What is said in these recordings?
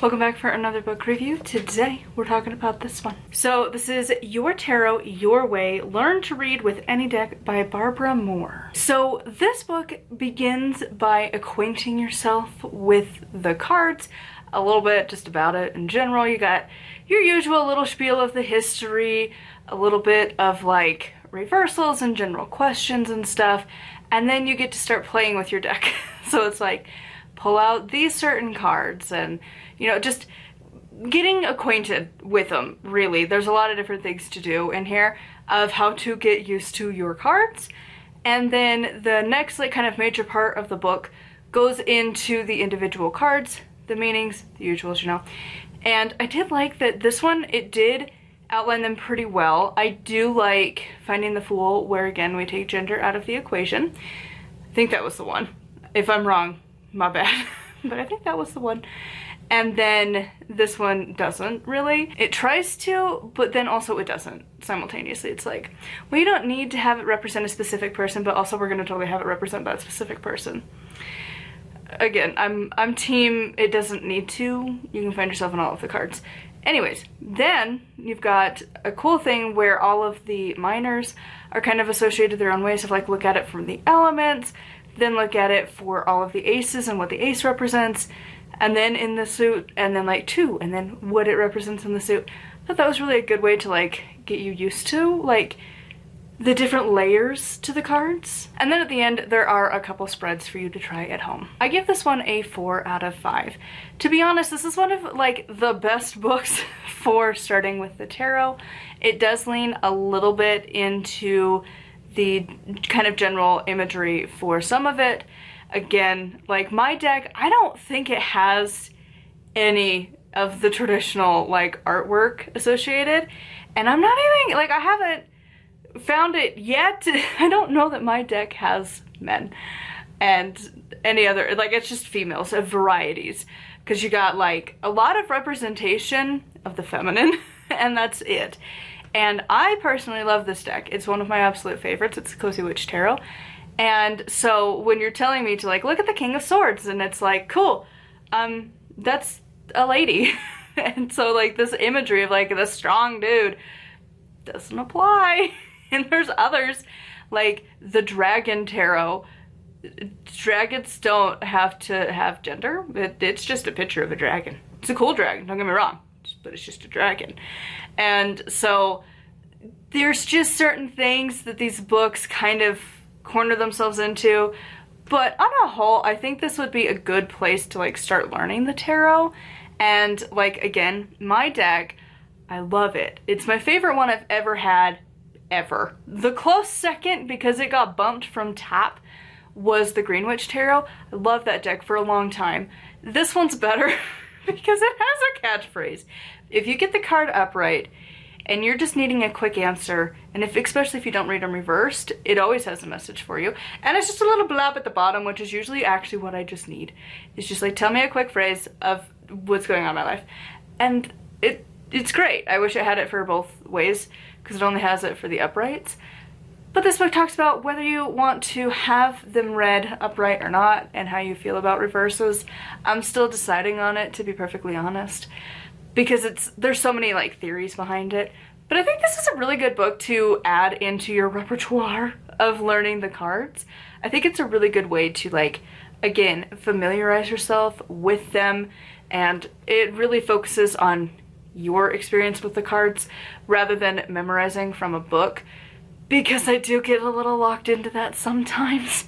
Welcome back for another book review. Today we're talking about this one. So this is Your Tarot, Your Way, Learn to Read with Any Deck by Barbara Moore. So this book begins by acquainting yourself with the cards, a little bit just about it in general. You got your usual little spiel of the history, a little bit of like reversals and general questions and stuff, and then you get to start playing with your deck. So it's like, pull out these certain cards and, you know, just getting acquainted with them, really. There's a lot of different things to do in here of how to get used to your cards. And then the next, like, kind of major part of the book goes into the individual cards, the meanings, the usuals, you know. And I did like that this one, it did outline them pretty well. I do like Finding the Fool, where again we take gender out of the equation. I think that was the one. If I'm wrong, my bad. But I think that was the one. And then this one doesn't really. It tries to, but then also it doesn't simultaneously. It's like, well, you don't need to have it represent a specific person, but also we're gonna totally have it represent that specific person. Again, I'm team it doesn't need to. You can find yourself in all of the cards. Anyways, then you've got a cool thing where all of the minors are kind of associated their own ways of like, look at it from the elements, then look at it for all of the aces and what the ace represents, and then in the suit, and then like two, and then what it represents in the suit. I thought that was really a good way to like get you used to like the different layers to the cards. And then at the end, there are a couple spreads for you to try at home. I give this one a 4 out of 5. To be honest, this is one of like the best books for starting with the tarot. It does lean a little bit into the kind of general imagery for some of it. Again, like my deck, I don't think it has any of the traditional like artwork associated, and I'm not even like, I haven't found it yet. I don't know that my deck has men and any other, like it's just females of varieties, because you got like a lot of representation of the feminine and that's it. And I personally love this deck. It's one of my absolute favorites. It's Cozy Witch Tarot. And so when you're telling me to like, look at the King of Swords, and it's like, cool, that's a lady. And so like this imagery of like the strong dude doesn't apply. And there's others like the Dragon Tarot. Dragons don't have to have gender. It's just a picture of a dragon. It's a cool dragon, don't get me wrong, but it's just a dragon. And so there's just certain things that these books kind of corner themselves into. But on a whole, I think this would be a good place to like start learning the tarot. And like, again, my deck, I love it. It's my favorite one I've ever had, ever. The close second, because it got bumped from top, was the Green Witch Tarot. I love that deck for a long time. This one's better because it has a catchphrase. If you get the card upright and you're just needing a quick answer, and especially if you don't read them reversed, it always has a message for you. And it's just a little blab at the bottom, which is usually actually what I just need. It's just like, tell me a quick phrase of what's going on in my life. And it's great. I wish I had it for both ways, because it only has it for the uprights. But this book talks about whether you want to have them read upright or not, and how you feel about reverses. I'm still deciding on it, to be perfectly honest, because there's so many like theories behind it. But I think this is a really good book to add into your repertoire of learning the cards. I think it's a really good way to like, again, familiarize yourself with them, and it really focuses on your experience with the cards rather than memorizing from a book, because I do get a little locked into that sometimes.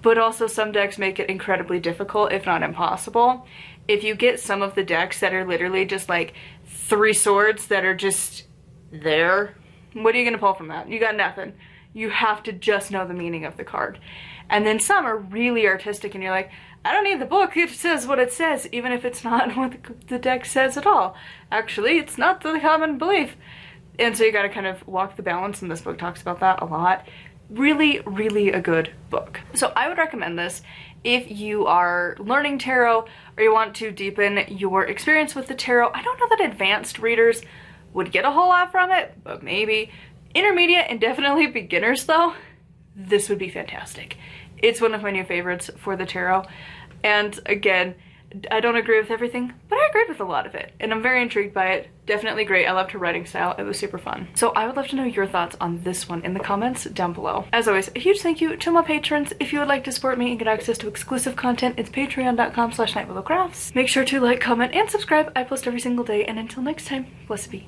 But also some decks make it incredibly difficult, if not impossible. If you get some of the decks that are literally just like 3 swords that are just there, what are you gonna pull from that? You got nothing. You have to just know the meaning of the card. And then some are really artistic and you're like, I don't need the book, it says what it says, even if it's not what the deck says at all. Actually, it's not the common belief. And so you gotta kind of walk the balance, and this book talks about that a lot. Really, really a good book. So I would recommend this if you are learning tarot or you want to deepen your experience with the tarot. I don't know that advanced readers would get a whole lot from it, but maybe. Intermediate and definitely beginners though, this would be fantastic. It's one of my new favorites for the tarot. And again, I don't agree with everything, but I agreed with a lot of it, and I'm very intrigued by it. Definitely great. I loved her writing style. It was super fun. So I would love to know your thoughts on this one in the comments down below. As always, a huge thank you to my patrons. If you would like to support me and get access to exclusive content, it's patreon.com/nightwillowcrafts. Make sure to like, comment, and subscribe. I post every single day, and until next time, blessed be.